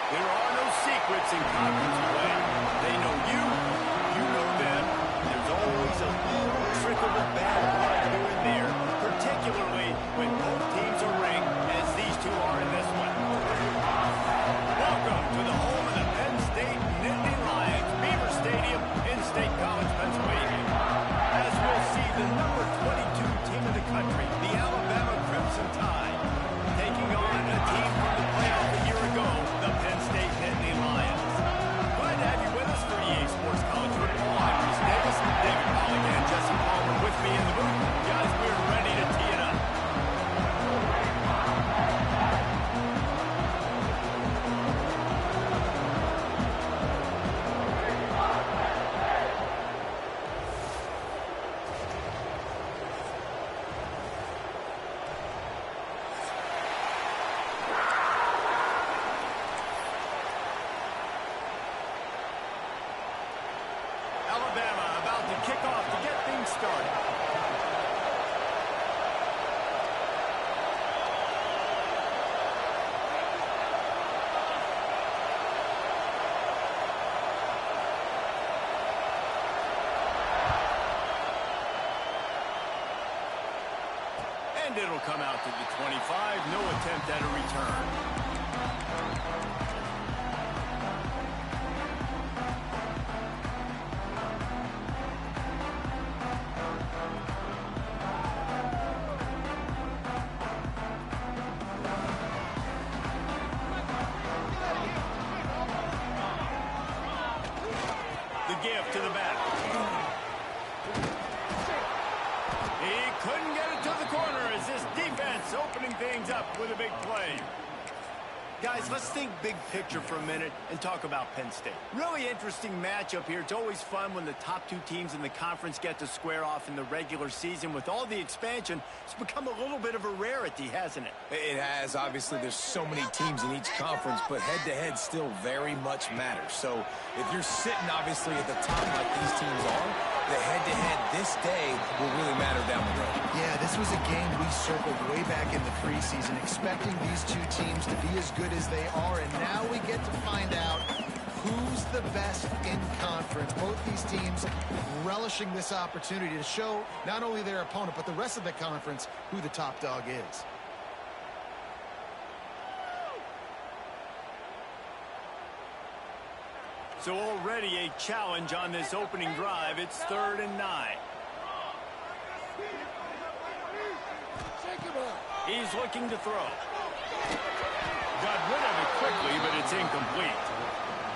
There are no secrets in conference play. They know you, you know them. There's always a little trickle of bad blood here and there, particularly when both teams are ranked, as these two are in this one. Welcome to the home of the Penn State Nittany Lions, Beaver Stadium in State College, Pennsylvania. As we'll see, the number 22 team in the country, the Alabama Crimson Tide, taking on a team from the playoff a year ago, the Penn State Nittany Lions. Glad to have you with us for EA Sports College Football. I'm Chris Davis, David Holligan, Jesse Palmer with me in the booth. Guys, we're ready to tee it up. Alabama about to kick off to get things started. And it'll come out to the 25. No attempt at a return. The give to the back. He couldn't get it to the corner as this defense opening things up with a big play. Guys, let's think big picture for a minute and talk about Penn State. Really interesting matchup here. It's always fun when the top two teams in the conference get to square off in the regular season. With all the expansion, it's become a little bit of a rarity, hasn't it? It has. Obviously, there's so many teams in each conference, but head-to-head still very much matters. So if you're sitting, obviously, at the top like these teams are, the head-to-head this day will really matter down the road. Yeah, this was a game we circled way back in the preseason, expecting these two teams to be as good as they are, and now we get to find out who's the best in conference. Both these teams relishing this opportunity to show not only their opponent, but the rest of the conference who the top dog is. So already a challenge on this opening drive. It's 3rd and 9. He's looking to throw. Got rid of it quickly, but it's incomplete.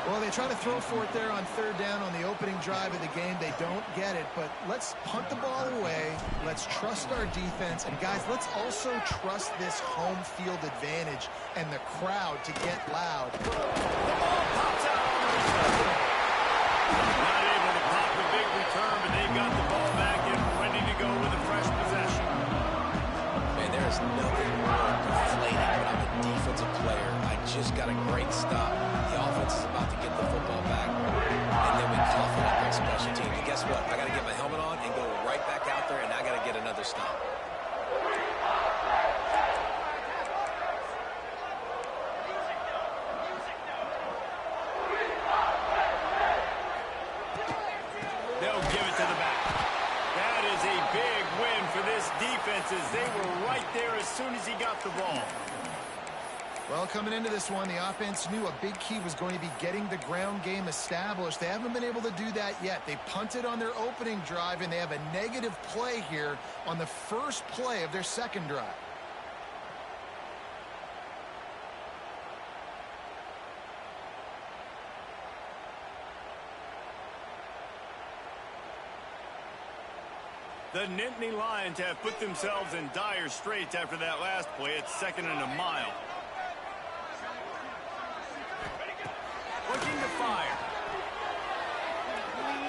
Well, they try to throw for it there on 3rd down on the opening drive of the game. They don't get it, but let's punt the ball away. Let's trust our defense. And, guys, let's also trust this home field advantage and the crowd to get loud. The ball pops out on the return. Not able to pop the big return, but they've got the ball back and ready to go with a fresh possession. Man, there is nothing more deflating when I'm a defensive player. I just got a great stop. The offense is about to get the football back, and then we cough it up on special teams. And guess what? I got to get my helmet on and go right back out there, and I got to get another stop. They'll give it to the back. That is a big win for this defense as they were right there as soon as he got the ball. Well, coming into this one, the offense knew a big key was going to be getting the ground game established. They haven't been able to do that yet. They punted on their opening drive, and they have a negative play here on the first play of their second drive. The Nittany Lions have put themselves in dire straits after that last play. It's 2nd and a mile. Looking to fire.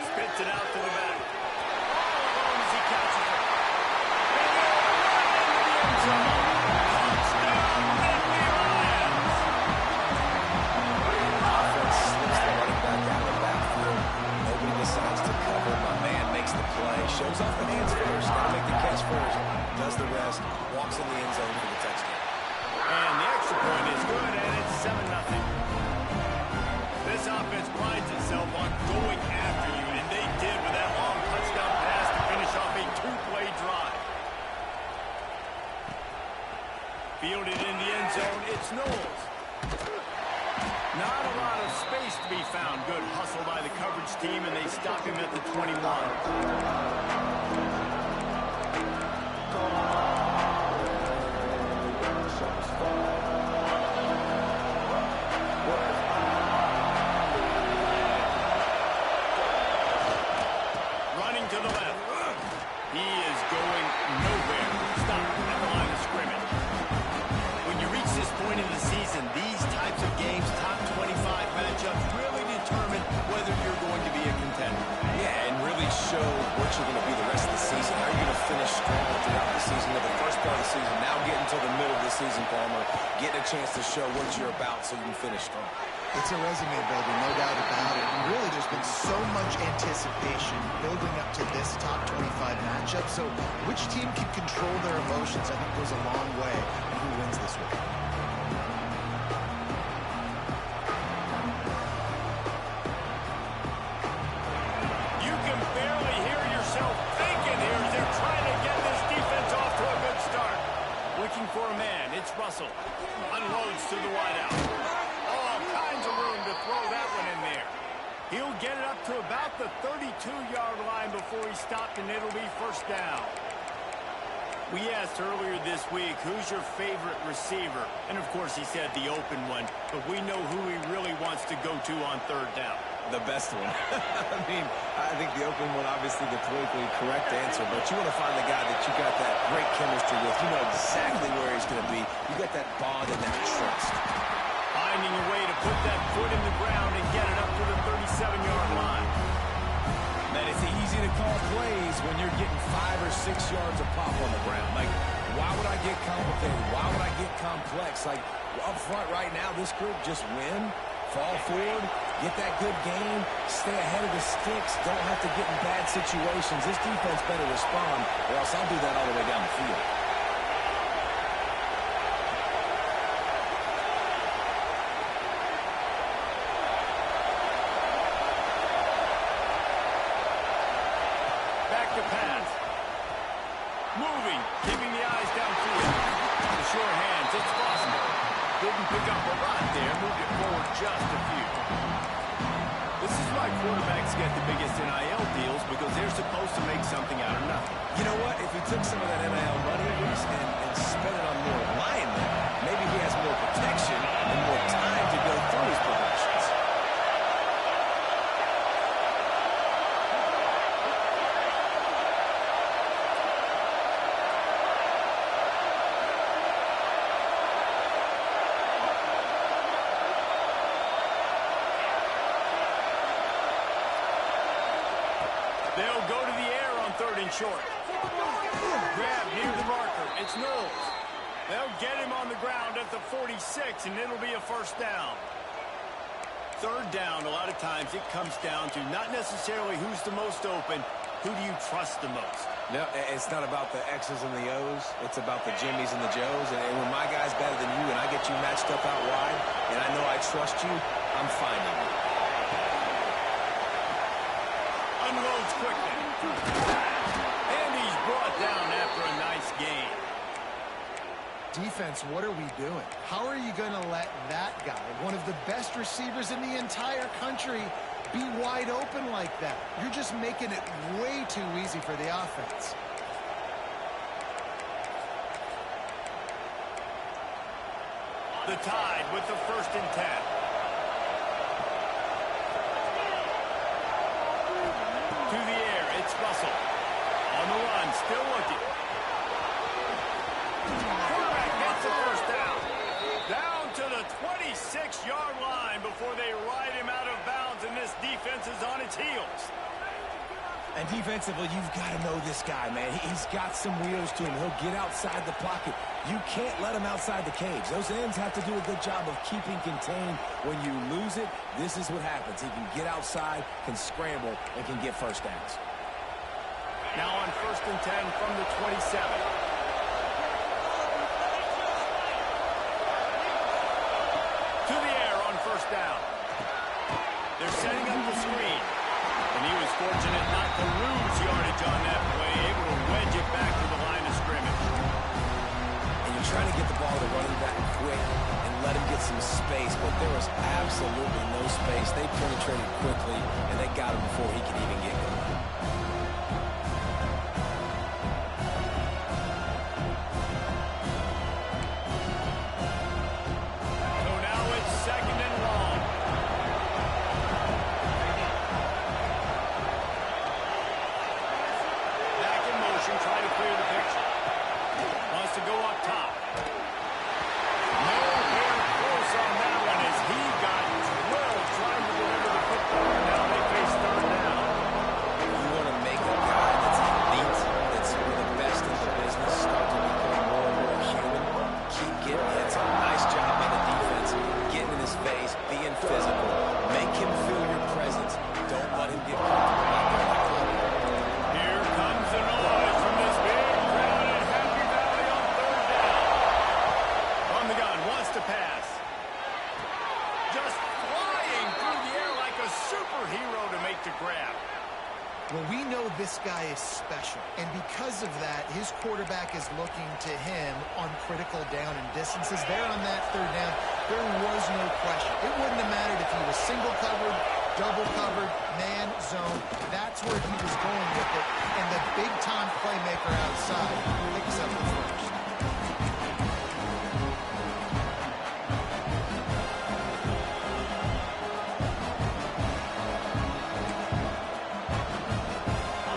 Spits it out to the back. All alone as he catches it. And they're right into the end zone. Touchdown, Nittany Lions. Offense slips the running back out of the backfield. Nobody decides to cover. My man makes the play. Shows off the hands first. Got to make the catch first. Does the rest. Walks in the end zone for the touchdown. And the extra point is good, and it's 7-0. themselves on going after you, and they did with that long touchdown pass to finish off a two-play drive. Fielded in the end zone, it's Knowles. Not a lot of space to be found. Good hustle by the coverage team, and they stop him at the 21. Running to the left. He is going nowhere. Stop at the line of scrimmage. When you reach this point in the season, these types of games, top 25 matchups, really determine whether you're going to be a contender. Yeah, and really show what you're going to be the rest of the season. How are you going to finish strong throughout the season? With the first part of the season, now getting to the middle of the season, Palmer, getting a chance to show what you're about so you can finish strong. It's a resume builder, no doubt about it. And really, there's been so much anticipation building up to this top 25 matchup. So which team can control their emotions, I think, goes a long way in who wins this week. You can barely hear yourself thinking here as they're trying to get this defense off to a good start. Looking for a man, it's Russell. Unloads to the wideout. All kinds of room to throw that one in there. He'll get it up to about the 32-yard line before he stopped, and it'll be first down. We asked earlier this week, who's your favorite receiver? And, of course, he said the open one, but we know who he really wants to go to on third down. The best one. I mean, I think the open one, obviously the politically correct answer, but you want to find the guy that you got that great chemistry with. You know exactly where he's going to be. You got that bond and that trust. Finding a way to put that foot in the ground and get it up to the 37-yard line. Man, it's easy to call plays when you're getting 5 or 6 yards of pop on the ground. Like, why would I get complicated? Why would I get complex? Like, up front right now, this group just win, fall forward, get that good game, stay ahead of the sticks, don't have to get in bad situations. This defense better respond, or else I'll do that all the way down the field. Back to pass. Moving, keeping the eyes downfield. The sure hands, it's Boston. Didn't pick up a lot there, moved it forward just a few. This is why quarterbacks get the biggest NIL deals, because they're supposed to make something out of nothing. You know what? If he took some of that NIL money and spent it on more linemen, maybe he has more protection and more time to go through his progressions. They'll go to the air on third and short. Grab near the marker. It's Knowles. They'll get him on the ground at the 46, and it'll be a first down. Third down, a lot of times it comes down to not necessarily who's the most open, who do you trust the most? No, it's not about the X's and the O's. It's about the Jimmies and the Joes. And when my guy's better than you and I get you matched up out wide, and I know I trust you, I'm finding you. Unloads quickly. And he's brought down after a nice gain. Defense, what are we doing? How are you going to let that guy, one of the best receivers in the entire country, be wide open like that? You're just making it way too easy for the offense. The Tide with the 1st and 10. To the air, it's Russell. On the run, still looking. Quarterback gets the first down. Down to the 26-yard line before they ride him out of bounds, and this defense is on its heels. And defensively, you've got to know this guy, man. He's got some wheels to him. He'll get outside the pocket. You can't let him outside the cage. Those ends have to do a good job of keeping contained. When you lose it, this is what happens. He can get outside, can scramble, and can get first downs. Now on 1st and 10 from the 27. To the air on 1st down. They're setting up the screen. And he was fortunate not to lose yardage on that play, able to wedge it back to the line of scrimmage. And you're trying to get the ball to running back quick and let him get some space, but there was absolutely no space. They penetrated quickly, and they got him before he could even get going. So now it's 2nd and long. Back in motion, trying to clear the picture. Wants to go up top. Nowhere close on that one as he got 12 trying to deliver the football. Now they face 3rd down. You want to make a guy that's elite, that's one of the best in the business, start to become more and more human. Keep getting hits. A nice job by the defense, getting in his face, being physical. Make him feel your presence. Don't let him get comfortable out there like that. Here comes the noise from this big crowd at Happy Valley on 3rd down. On the gun, wants to pass. Just flying through the air like a superhero to make the grab. Well, we know this guy is special, and because of that, his quarterback is looking to him on critical down and distances. There on that 3rd down, there was no question. It wouldn't have mattered if he was single covered, double covered, man, zone. That's where he was going with it, and the big-time playmaker outside picks up the first.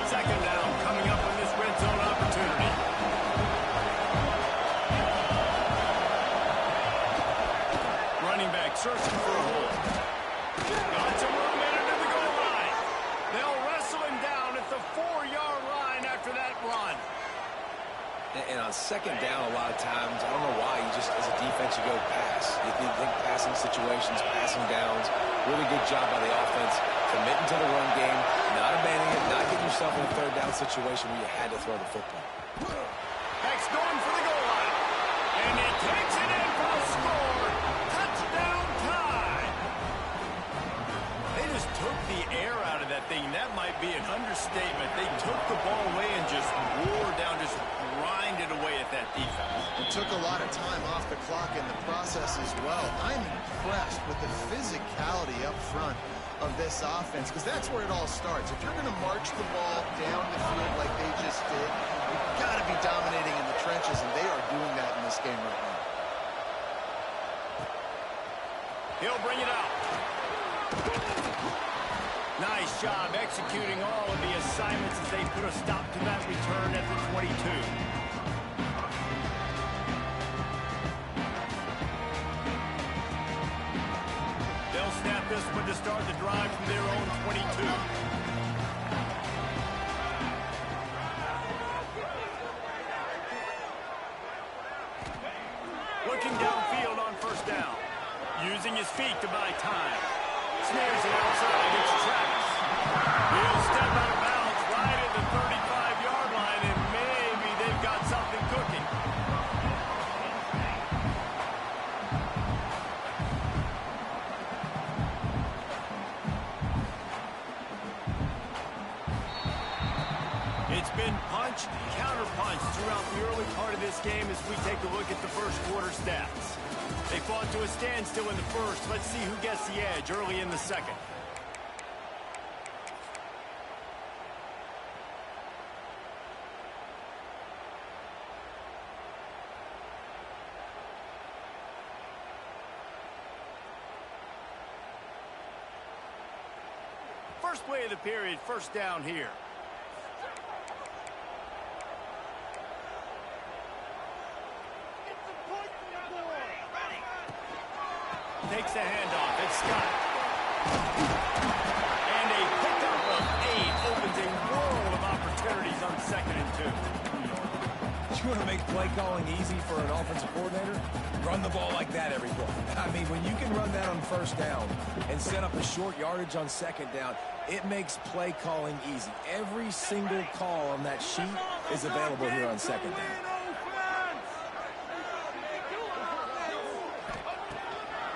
Second down coming up on this red zone opportunity. Running back searching for a hole. Got some room in into the goal line. They'll wrestle him down at the 4-yard line after that run. And on 2nd down, a lot of times, I don't know why, you just, as a defense, you go pass. You think passing situations, passing downs. Really good job by the offense, committing to the run game, not abandoning it, not getting yourself in a 3rd down situation where you had to throw the football. Heck's going for the goal line. And he takes it in for the score. Touchdown time. They just took the air out of that thing. That might be an understatement. They took the ball away and just wore down, just grinded away at that defense. It took a lot of time off the clock in the process as well. I'm impressed with the physicality up front of this offense, because that's where it all starts. If you're going to march the ball down the field like they just did, you've got to be dominating in the trenches, and they are doing that in this game right now. He'll bring it out. Nice job executing all of the assignments as they put a stop to that return at the 22. They'll snap this one to start the drive from their own 22. Looking downfield on 1st down. Using his feet to buy time. Smears it outside. It's Travis. He'll step out of bounds right at the 35-yard line, and maybe they've got something cooking. It's been punch, counter-punch throughout the early part of this game as we take a look at the first quarter stats. They fought to a standstill in the first. Let's see who gets the edge early in the second. First play of the period, 1st down here. Takes the handoff. It's Scott. And a pickup of 8 opens a world of opportunities on 2nd and 2. You want to make play calling easy for an offensive coordinator? Run the ball like that every play. I mean, when you can run that on 1st down and set up a short yardage on 2nd down, it makes play calling easy. Every single call on that sheet is available here on 2nd down.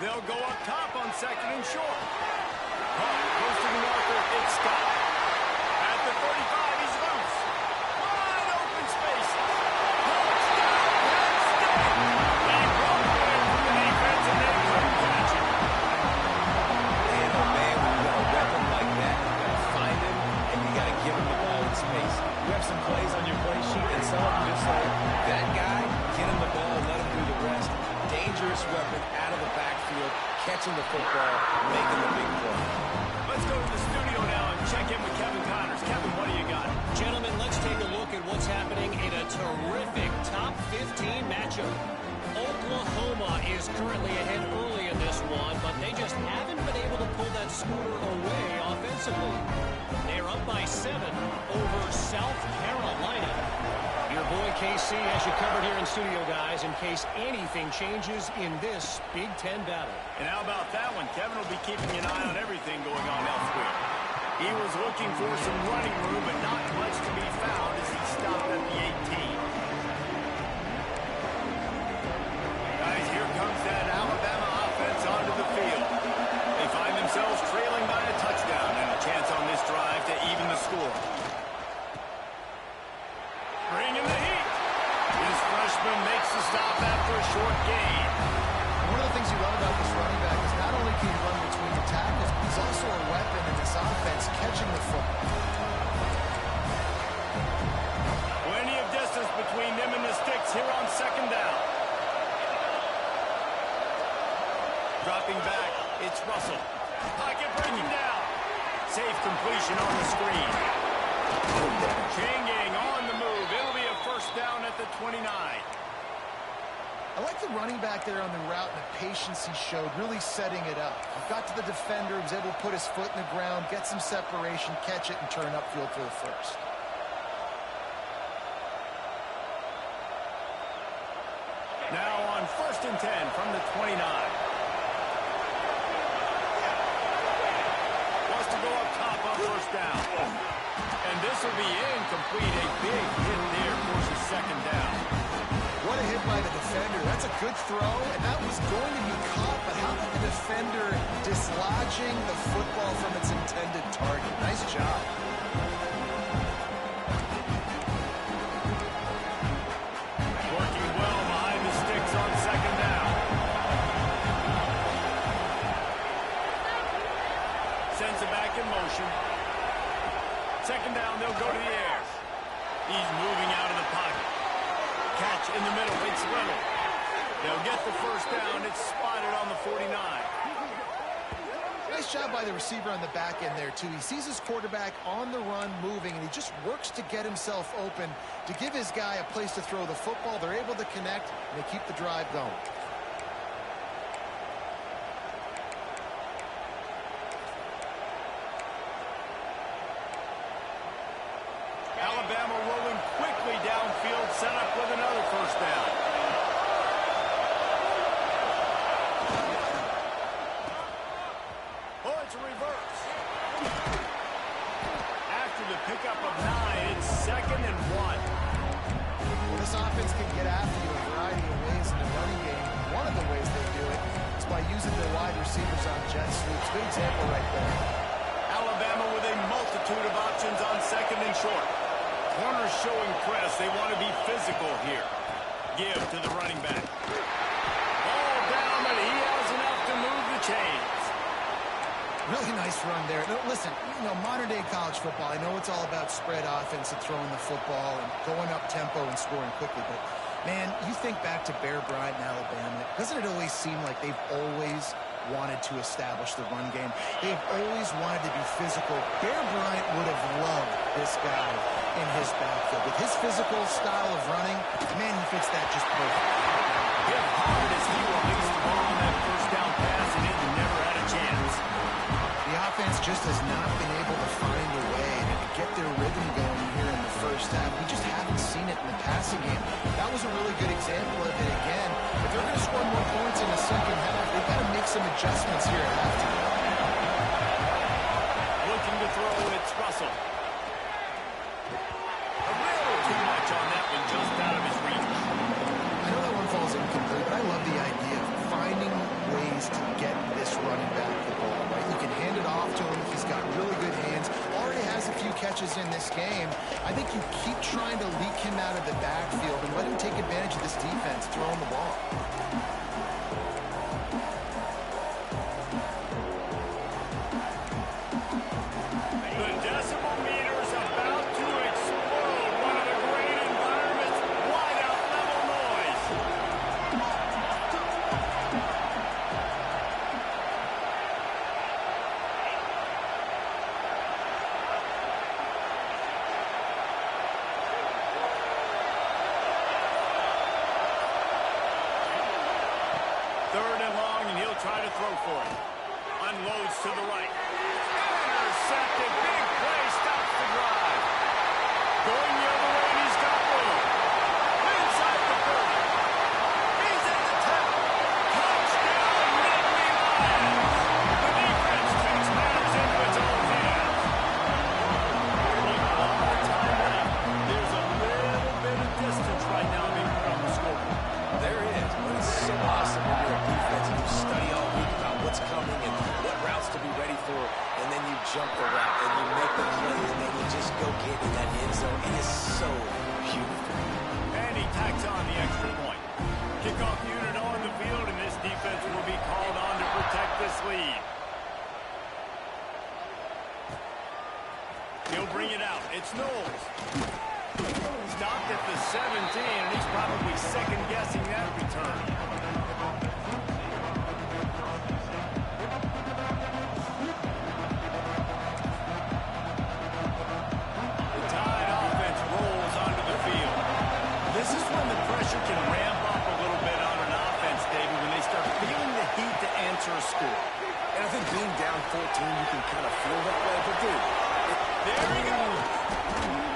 They'll go up top on 2nd and short. caught. Close to the marker. It's stopped. At the 35, he's loose. Wide open spaces. Touchdown, Penn State. He broke away from the defense, and they couldn't catch him. Man, oh man, when you got a weapon like that, you got to find him, and you got to give him the ball in space. You have some plays on your play sheet, and some of them just say, that guy, get him the ball, let him do the rest. Dangerous weapon out of the backfield, catching the football, making the big play. Let's go to the studio now and check in with Kevin Connors. Kevin, what do you got? Gentlemen, let's take a look at what's happening in a terrific top 15 matchup. Oklahoma is currently ahead early in this one, but they just haven't been able to pull that score away offensively. They're up by 7 over South Carolina. Your boy KC has you covered here in studio, guys, in case anything changes in this Big Ten battle. And how about that one? Kevin will be keeping an eye on everything going on elsewhere. He was looking for some running room, but not much to be found as he stopped at the 18. Guys, here comes that Alabama offense onto the field. They find themselves trailing by a touchdown and a chance on this drive to even the score. Bringing the heat. This freshman makes the stop after a short gain. One of the things you love about this running back is not only can he run between the tackles, but he's also a weapon in this offense catching the football. Plenty of distance between them and the sticks here on second down. Dropping back, it's Russell. Pocket breaking down. Safe completion on the screen. Chain gang on the move. It'll be a first down at the 29. I like the running back there on the route and the patience he showed, really setting it up. Got to the defender, was able to put his foot in the ground, get some separation, catch it, and turn upfield for the first. Now on 1st and 10 from the 29. Wants to go up top on first down. And this will be incomplete. A big hit there forces second down. What a hit by the defender. That's a good throw, and that was going to be caught, but how about the defender dislodging the football from its intended target? Nice job. Working well behind the sticks on second down. Sends it back in motion. Second down, they'll go to the air. He's moving out of the pocket. Catch in the middle. It's Reynolds. They'll get the first down. It's spotted on the 49. Nice job by the receiver on the back end there, too. He sees his quarterback on the run moving, and he just works to get himself open to give his guy a place to throw the football. They're able to connect, and they keep the drive going. Alabama rolling quickly downfield, set up with another first down. Oh, it's a reverse. After the pickup of 9, it's 2nd and 1. Well, this offense can get after you a variety of ways in the running game. One of the ways they do it is by using their wide receivers on jet sweeps. Good example right there. Alabama with a multitude of options on 2nd and short. Corners showing press. They want to be physical here. Give to the running back. Ball down, but he has enough to move the chains. Really nice run there. No, listen, modern-day college football, I know it's all about spread offense and throwing the football and going up tempo and scoring quickly, but, man, you think back to Bear Bryant in Alabama, doesn't it always seem like they've always wanted to establish the run game? They've always wanted to be physical. Bear Bryant would have loved this guy in his backfield. With his physical style of running, man, he fits that just perfect. Hit hard as he released the ball on that first down pass, and it never had a chance. The offense just has not been able to find a way to get their rhythm going here in the first half. We just haven't seen it in the passing game. That was a really good example of it again. If they're going to score more points in the second half, they've got to make some adjustments here at halftime. Looking to throw, it's Russell. A little too much on that one, just out of his reach. I know that one falls incomplete, but I love the idea of finding ways to get this running back the ball, right? You can hand it off to him stretches in this game, I think you keep trying to leak him out of the backfield and let him take advantage of this defense throwing the ball. Try to throw for it. Unloads to the right. Intercepted. Big play. Stops the drive. Going the other way, and he's got room. Inside the 30. He's at the 10. Touchdown, Nittany Lions. The defense takes matters into its own hands. There's a little bit of distance right now being put on the score. There is, but it's so awesome when you're a defense and you study all week about what's coming and what routes to be ready for, and then you jump the route and you make the play and then you just go get in that end zone. It is so beautiful. And he tacks on the extra point. Kickoff unit on the field, and this defense will be called on to protect this lead. He'll bring it out. It's Knowles. Stopped at the 17, and he's probably second-guessing that return. The Tide offense rolls onto the field. This is when the pressure can ramp up a little bit on an offense, David, when they start feeling the heat to answer a score. And I think being down 14, you can kind of feel that way. But, dude, there he goes.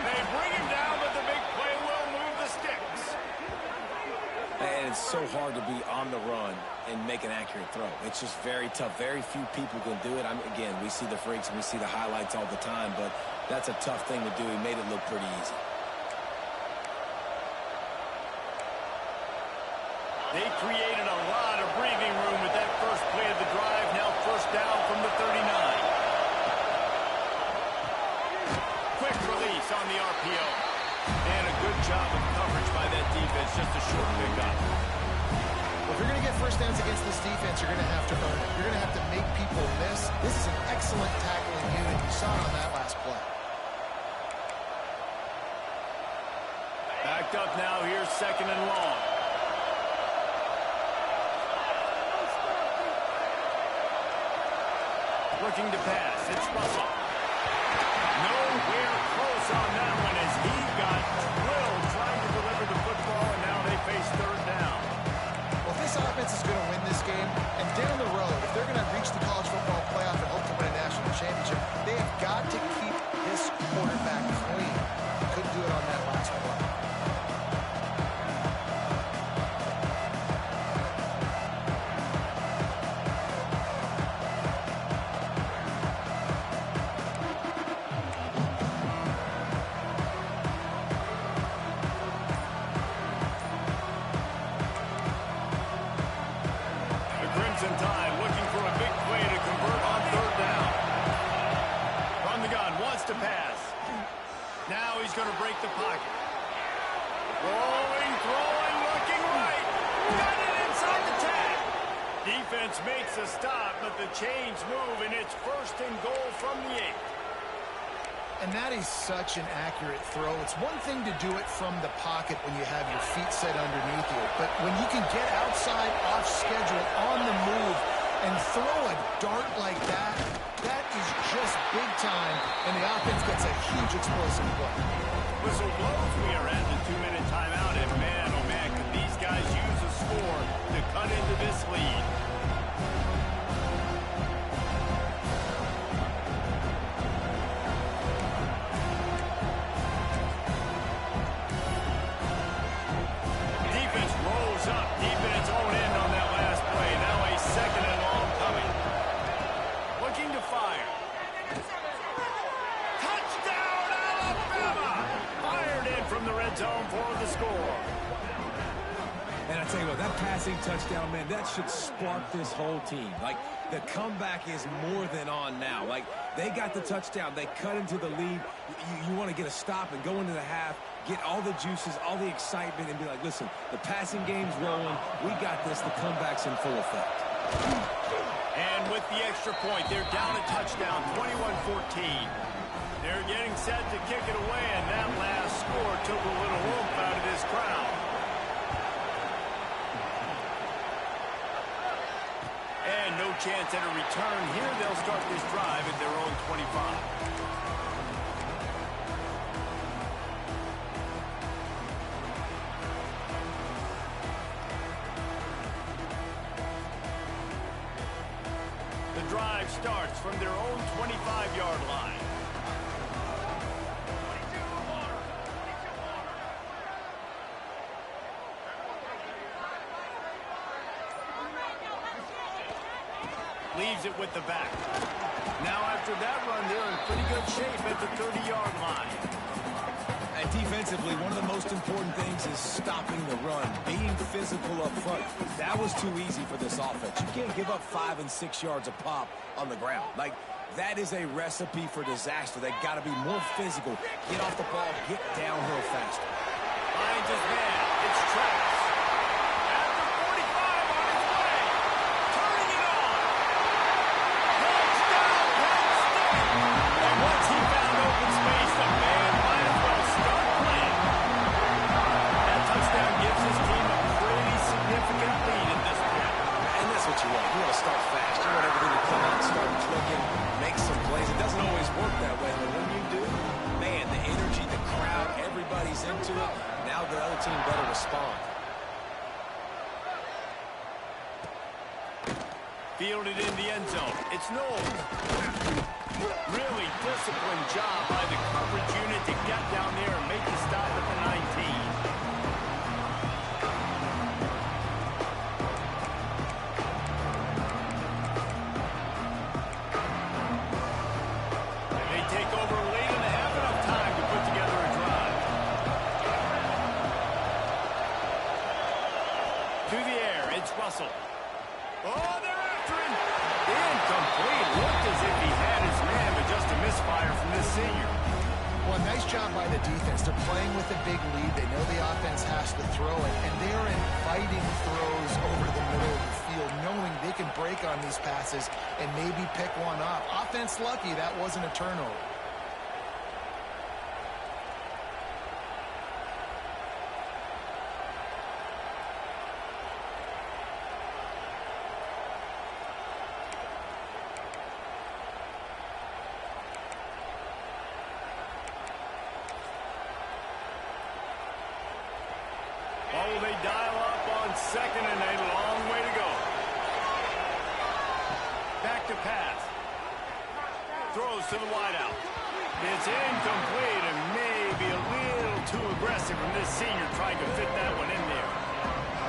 They bring him down, but the big play will move the sticks. and it's so hard to be on the run and make an accurate throw. It's just very tough. Very few people can do it. Again, we see the freaks and we see the highlights all the time, but that's a tough thing to do. He made it look pretty easy. They created a lot of breathing room with that first play of the drive. Now first down from the 39. Quick release on the RPO. And a good job of coverage by that defense. Just a short pickup. Well, if you're going to get first downs against this defense, you're going to have to earn it. You're going to have to make people miss. This is an excellent tackling unit. You saw it on that last play. Backed up now. Here's second and long. Looking to pass. It's Russell. Nowhere close on that one as he got drilled trying to deliver the football, and now they face third down. Well, if this offense is going to win this game, and down the road, if they're going to reach the college football playoff and hope to win a national championship, they have got to keep this quarterback clean. Couldn't do it on that last play. Tide looking for a big play to convert on third down. From the gun, wants to pass. Now he's going to break the pocket. Rolling, throwing, looking right. Got it inside the tag. Defense makes a stop, but the chains move, and it's first and goal from the 8. And that is such an accurate throw. It's one thing to do it from the pocket when you have your feet set underneath you, but when you can get outside, off schedule, on the move, and throw a dart like that, that is just big time, and the offense gets a huge explosive play. Whistle blows. We are at the 2-minute timeout, and man, oh man, could these guys use a score to cut into this lead. Up deep in its own end on that last play. Now a second and long coming. Looking to fire. Touchdown, Alabama! Fired in from the red zone for the score. And I tell you what, that passing touchdown, man, And that should spark this whole team. Like, the comeback is more than on now. Like, they got the touchdown. They cut into the lead. You want to get a stop and go into the half, get all the juices, all the excitement, and be like, listen, the passing game's rolling. We got this. The comeback's in full effect. And with the extra point, they're down a touchdown, 21-14. They're getting set to kick it away, and that last score took a little oomph out of this crowd. And no chance at a return here. They'll start this drive at their own 25. The drive starts from their own 25-yard line. Leaves it with the back. Now after that run, they're in pretty good shape at the 30-yard line. And defensively, one of the most important things is stopping the run, being physical up front. That was too easy for this offense. You can't give up 5 and 6 yards a pop on the ground. Like, that is a recipe for disaster. They got to be more physical. Get off the ball, get downhill faster. Finds his man. It's Travis. You want to start fast. You want everything to come out, start clicking, make some plays. It doesn't always work that way, but when you do, man, the energy, the crowd, everybody's into it. Now the other team better respond. Fielded in the end zone. It's Knowles. Really disciplined job by the coverage unit to get down there and make the stop at the 19. Russell. Oh, they're after him. Incomplete. Looked as if he had his man, but just a misfire from this senior. Well, nice job by the defense. They're playing with a big lead. They know the offense has to throw it, and they're inviting throws over the middle of the field, knowing they can break on these passes and maybe pick one off. Offense lucky that wasn't a turnover. Oh, they dial up on second and a long way to go. Back to pass. Throws to the wideout. It's incomplete and maybe a little too aggressive from this senior trying to fit that one in there.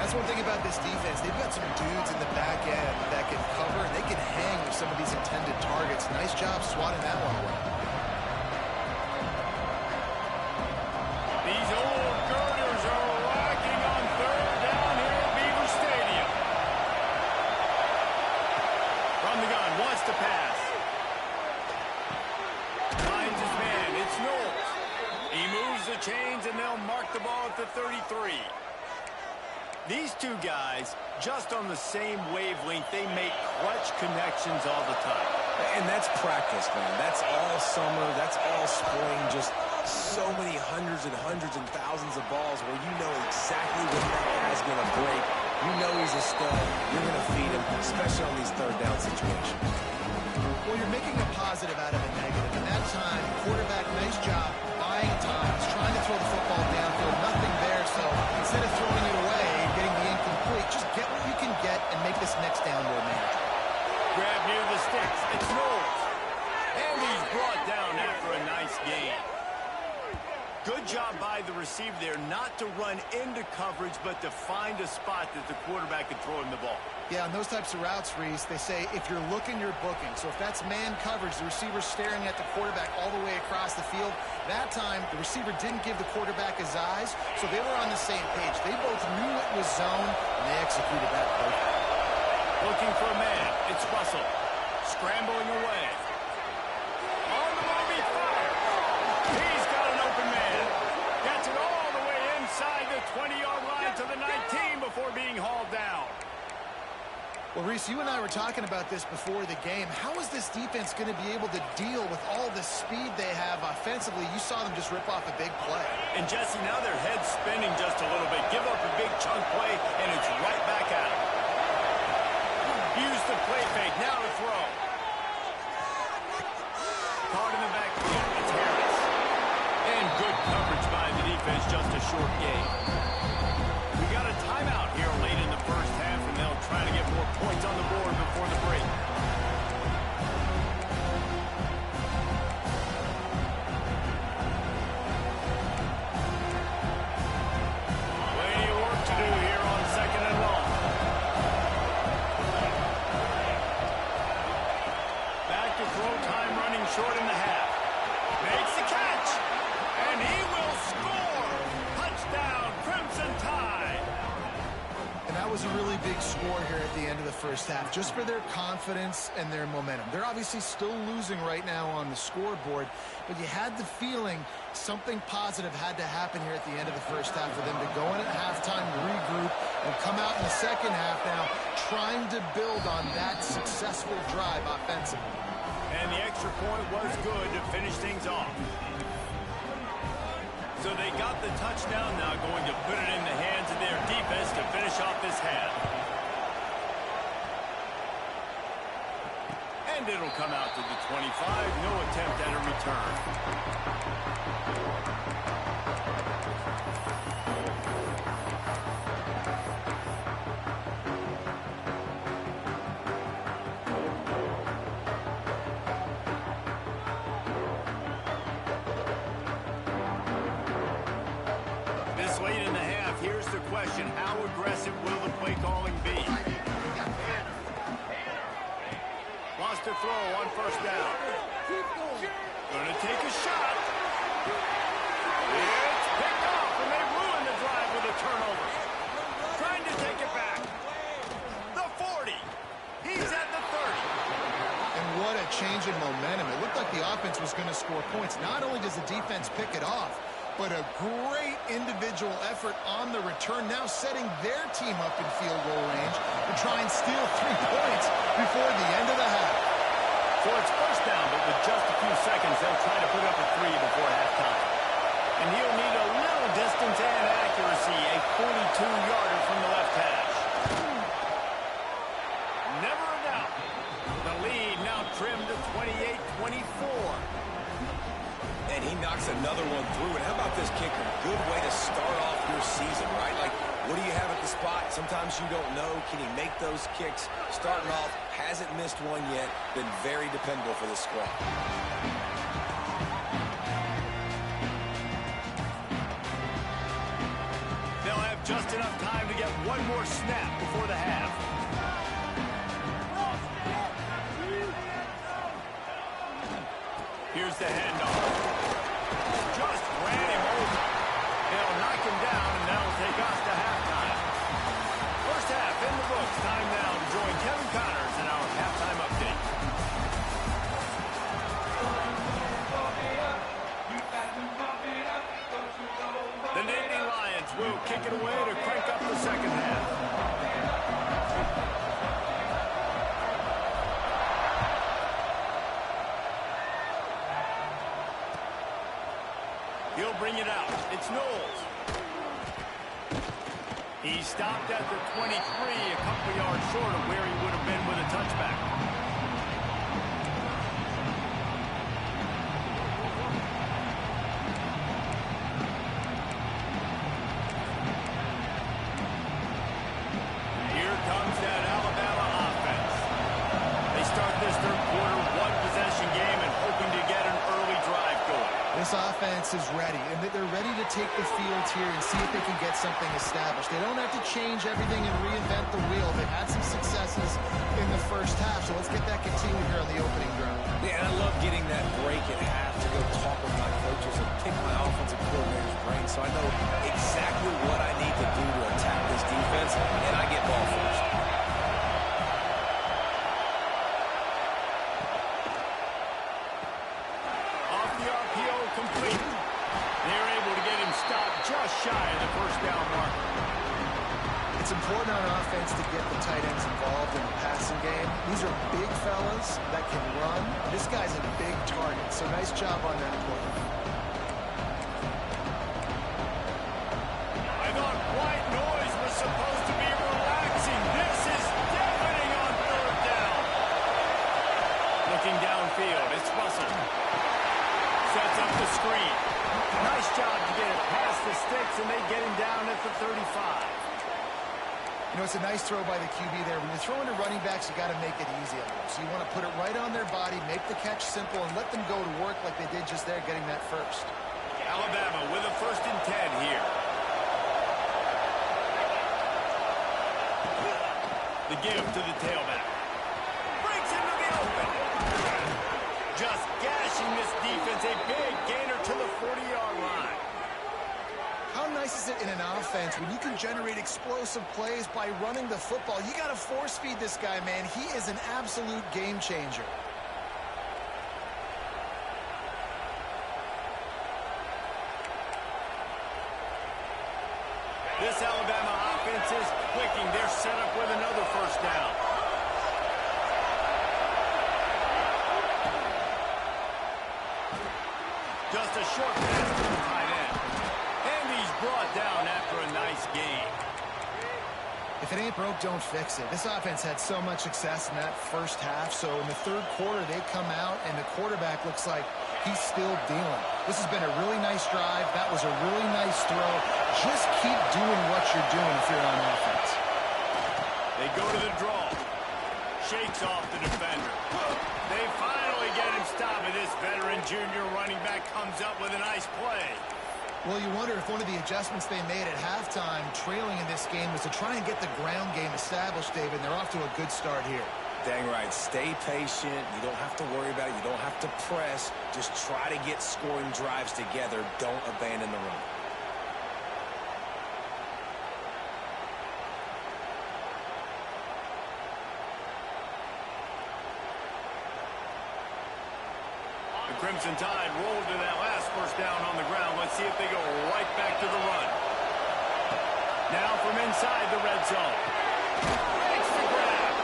That's one thing about this defense. They've got some dudes in the back end that can cover, and they can hang with some of these intended targets. Nice job swatting that one away. These old girders are rocking on third down here at Beaver Stadium. From the gun, wants to pass. Finds his man, it's Knowles. He moves the chains and they'll mark the ball at the 33. These two guys, just on the same wavelength, they make clutch connections all the time. And that's practice, man. That's all summer. That's all spring. Just so many hundreds and thousands of balls where you know exactly when that guy's going to break. You know he's a stud. You're going to feed him, especially on these third down situations. Well, you're making a positive out of a negative. And that time, quarterback, nice job, buying time. He's trying to throw the football downfield. Nothing there, so instead of throwing it away, getting the incomplete, just get what you can get and make this next down more manageable. Grab near the sticks. It's Knowles. And he's brought down after a nice gain. Good job by the receiver there not to run into coverage, but to find a spot that the quarterback can throw him the ball. Yeah, on those types of routes, Reese, they say if you're looking, you're booking. So if that's man coverage, the receiver's staring at the quarterback all the way across the field. That time, the receiver didn't give the quarterback his eyes, so they were on the same page. They both knew it was zone, and they executed that perfectly. Looking for a man. It's Russell. Scrambling away. On the move, he fires. He's got an open man. Gets it all the way inside the 20-yard line to the 19 before being hauled down. Well, Reese, you and I were talking about this before the game. How is this defense going to be able to deal with all the speed they have offensively? You saw them just rip off a big play. And, Jesse, now their head's spinning just a little bit. Give up a big chunk play, and it's right back at them. Use the play fake. Now to throw. Caught in the backfield. It's Harris. And good coverage by the defense. Just a short game. We got a timeout here late in the first half, and they'll try to get more points on the board before the break. Plenty of work to do here on 2nd and long. Back to throw time, running short in the half. Makes the catch, and he will score. Touchdown, Crimson Tide. And that was a really big score here at the end of the first half, just for their confidence and their momentum. They're obviously still losing right now on the scoreboard, but you had the feeling something positive had to happen here at the end of the first half for them to go in at halftime, regroup, and come out in the second half now trying to build on that successful drive offensively. And the extra point was good to finish things off. So they got the touchdown, now going to put it in the hands of their defense to finish off this half. And it'll come out to the 25. No attempt at a return. This late in the half, here's the question. How aggressive will the play calling be? Lost to throw on first down. Gonna take a shot. It's picked off, and they ruin the drive with a turnover. Trying to take it back. The 40. He's at the 30. And what a change in momentum. It looked like the offense was going to score points. Not only does the defense pick it off, but a great individual effort on the return, now setting their team up in field goal range to try and steal 3 points before the end of the half. So it's first down, but with just a few seconds, they'll try to put up a 3 before halftime. And he'll need a little distance and accuracy, a 42-yarder from the left hash. Never a doubt. The lead now trimmed to 28-24. And he knocks another one through. And how about this kicker? Good way to start off your season, right? Like, what do you have at the spot? Sometimes you don't know. Can he make those kicks? Starting off, hasn't missed one yet. Been very dependable for this squad. They'll have just enough time to get one more snap before the half. Here's the handoff. Just ran him over. They'll knock him down, and that'll take us to halftime. First half in the books. Time now to join Kevin Connors in our halftime update. The Nittany Lions will kick it away to crank up the second half. He'll bring it out. It's Knowles. He stopped at the 23, a couple yards short of where he would have been with a touchback. Here comes that Alabama offense. They start this third quarter one-possession game and hoping to get an early drive going. This offense is ready, and they're ready to take the field here and see if they can get something established. They don't have to change everything and reinvent the wheel. They've had some successes in the first half, so let's get that continued here on the opening drive. Yeah, and I love getting that break at half to go talk with my coaches and pick my offensive coordinator's brain so I know exactly what I need to do to attack this defense, and I get ball first. It's important on offense to get the tight ends involved in the passing game. These are big fellas that can run. This guy's a big target, so nice job on that play. I thought white noise was supposed to be relaxing. This is deafening on third down. Looking downfield, it's Russell. Sets up the screen. Nice job to get it past the sticks, and they get him down at the 35. You know, it's a nice throw by the QB there. When you're throwing to running backs, you got to make it easy on them. So you want to put it right on their body, make the catch simple, and let them go to work like they did just there, getting that first. Alabama with a 1st and 10 here. The give to the tailback. Breaks into the open. Just gashing this defense. A big gainer to the 40-yard line. How nice is it in an offense when you can generate explosive plays by running the football? You got to force feed this guy, man. He is an absolute game changer. This Alabama offense is clicking. They're set up with another 1st down. Just a short pass to the tight end. And he's brought down after a nice game. If it ain't broke, don't fix it. This offense had so much success in that first half, so in the third quarter, they come out, and the quarterback looks like he's still dealing. This has been a really nice drive. That was a really nice throw. Just keep doing what you're doing if you're on offense. They go to the draw. Shakes off the defender. They finally get him stopped, and this veteran junior running back comes up with a nice play. Well, you wonder if one of the adjustments they made at halftime, trailing in this game, was to try and get the ground game established, David. They're off to a good start here. Dang right. Stay patient. You don't have to worry about it. You don't have to press. Just try to get scoring drives together. Don't abandon the run. The Crimson Tide rolled to that last 1st down on the ground. Let's see if they go right back to the run. Now from inside the red zone. Makes the grab.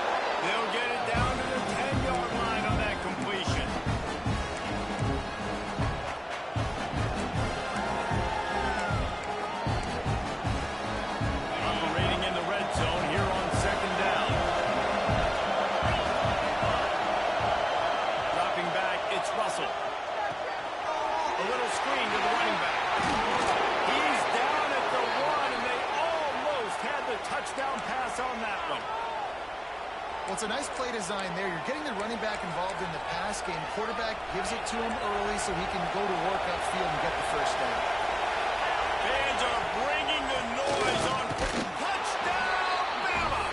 They'll get it down to the 10-yard line on that completion. Operating in the red zone here on 2nd down. Dropping back, it's Russell. A little screen to the running back. He's down at the 1, and they almost had the touchdown pass on that one. Well, it's a nice play design there. You're getting the running back involved in the pass game. Quarterback gives it to him early so he can go to work upfield and get the 1st down. Fans are bringing the noise on. Touchdown, Bama!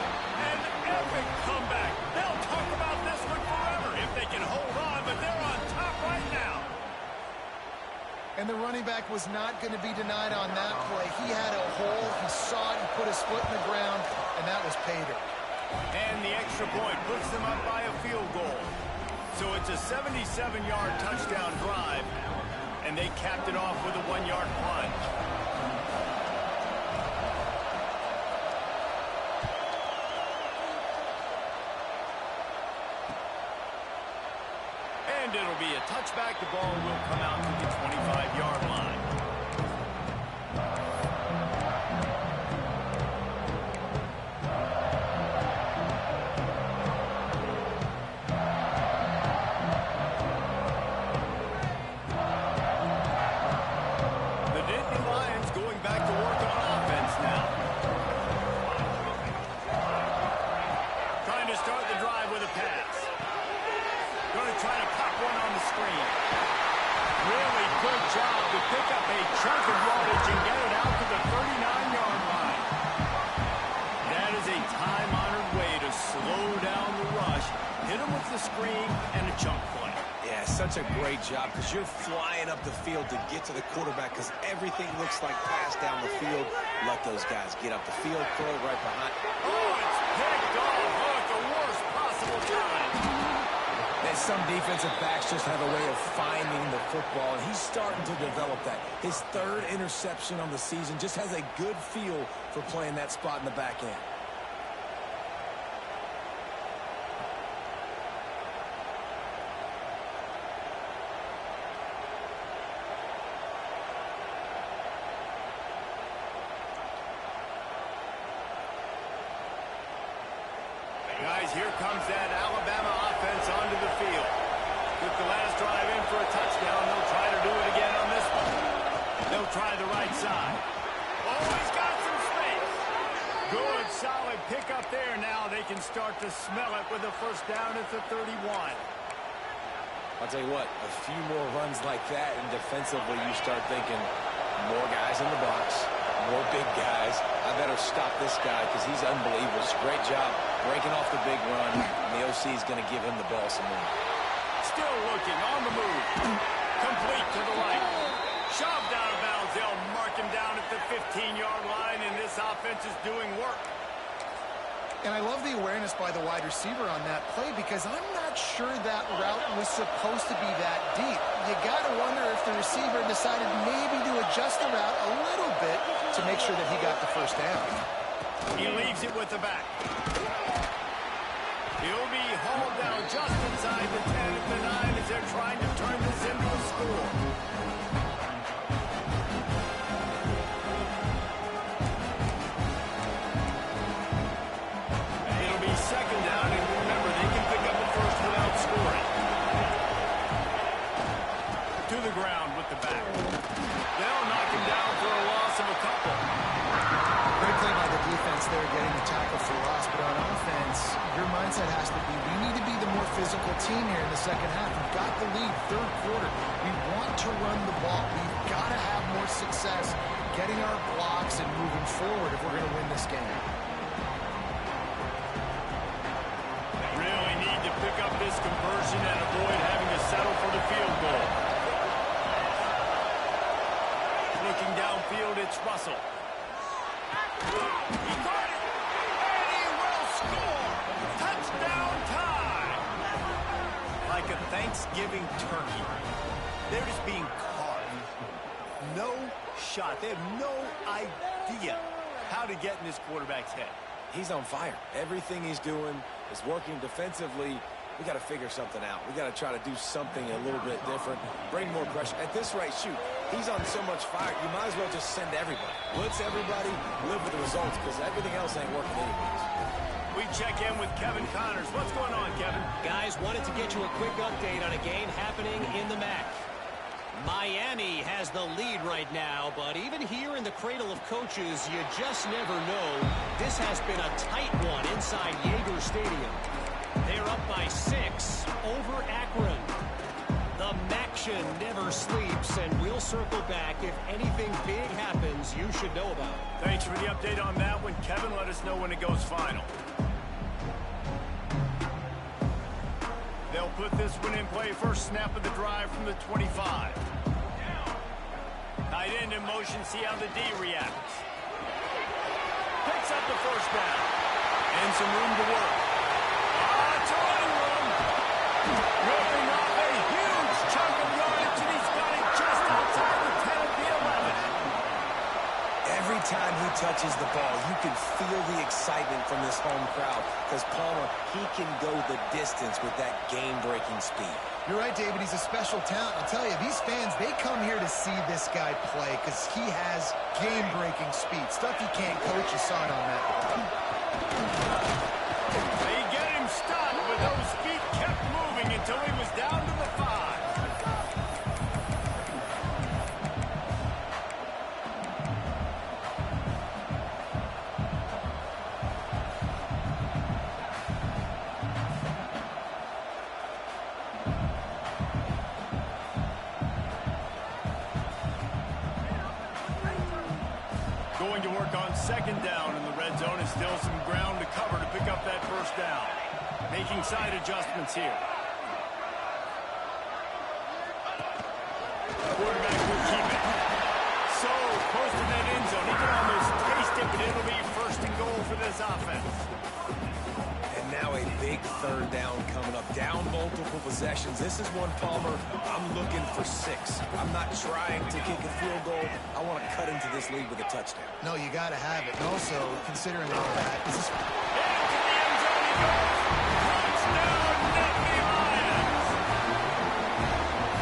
An epic comeback. They'll talk about this one forever if they can hold on, but they're on top right now. And the running back was not going to be denied on that play. He had a hole. He saw it. He put his foot in the ground, and that was pay dirt. And the extra point puts them up by a field goal. So it's a 77-yard touchdown drive, and they capped it off with a 1-yard plunge. And it'll be a touchback. The ball will come out to the 25-yard line. Pick up a chunk of yardage and get it out to the 39-yard line. That is a time-honored way to slow down the rush, hit him with the screen, and a chunk play. Yeah, such a great job because you're flying up the field to get to the quarterback because everything looks like pass down the field. Let those guys get up the field, throw it right behind. Oh, it's picked off at the worst possible time. As Some defensive backs just have a way of finding the football, and he's starting to develop that. His third interception on the season, just has a good feel for playing that spot in the back end. Guys, here comes that Alabama offense onto the field. With the last drive in for a touchdown, they'll try to do it again on this one. They'll try the right side. Oh, he's got some space. Good, solid pickup there. Now they can start to smell it with a first down at the 31. I'll tell you what, a few more runs like that, and defensively you start thinking more guys in the box, more big guys. I better stop this guy because he's unbelievable. It's a great job breaking off the big run, and the OC is going to give him the ball some more. Still looking, on the move. Complete to the right. Shoved out of bounds. They'll mark him down at the 15-yard line, and this offense is doing work. And I love the awareness by the wide receiver on that play because I'm not sure that route was supposed to be that deep. You got to wonder if the receiver decided maybe to adjust the route a little bit to make sure that he got the first down. He leaves it with the back. He'll be hauled down just inside the 10 at the 9 as they're trying to turn this into a score. It'll be second down, and remember, they can pick up a first without scoring. To the ground with the back. They'll knock him down for a loss of a couple. Great play by the defense there, getting the tackle for loss. But on offense, your mindset has to be, we need to be the more physical team here in the second half. We've got the lead, third quarter. We want to run the ball. We've got to have more success getting our blocks and moving forward if we're going to win this game. Really need to pick up this conversion and avoid having to settle for the field goal. Looking downfield, it's Russell. He got it, and he will score. Touchdown time. Like a Thanksgiving turkey, they're just being carved. No shot. They have no idea how to get in this quarterback's head. He's on fire. Everything he's doing is working defensively. We got to figure something out. We got to try to do something a little bit different, bring more pressure. At this rate, shoot, he's on so much fire, you might as well just send everybody. Blitz everybody, live with the results, because everything else ain't working anyways. We check in with Kevin Connors. What's going on, Kevin? Guys, wanted to get you a quick update on a game happening in the MAC. Miami has the lead right now, but even here in the cradle of coaches, you just never know. This has been a tight one inside Yager Stadium. They're up by 6 over Akron. The Maction never sleeps, and we'll circle back if anything big happens you should know about. Thanks for the update on that one, Kevin. Let us know when it goes final. They'll put this one in play. First snap of the drive from the 25. Tight end in motion. See how the D reacts. Picks up the first down. And some room to work. It's a running room. Ripping off a huge chunk of yardage, and he's got it just outside the 10 of the 11. Every time he touches the ball, you can feel the excitement from this home crowd, because Palmer, he can go the distance with that game-breaking speed. You're right, David. He's a special talent. I'll tell you, these fans, they come here to see this guy play because he has game-breaking speed. Stuff you can't coach. You saw it on that. They get him stopped, but those feet kept moving until he was down to the 5. Going to work on second down in the red zone, and still some ground to cover to pick up that first down. Making side adjustments here. Quarterback will keep it. So, close to that end zone. He can almost taste it, but it'll be first and goal for this offense. And now a big third down coming up. Down multiple possessions. This is one, Palmer, I'm looking for 6. I'm not trying to kick a field goal. I want to cut into this lead with a touchdown. No, you got to have it. And also, considering all that, this is... Into the end zone he goes. Touchdown, Nittany Lions.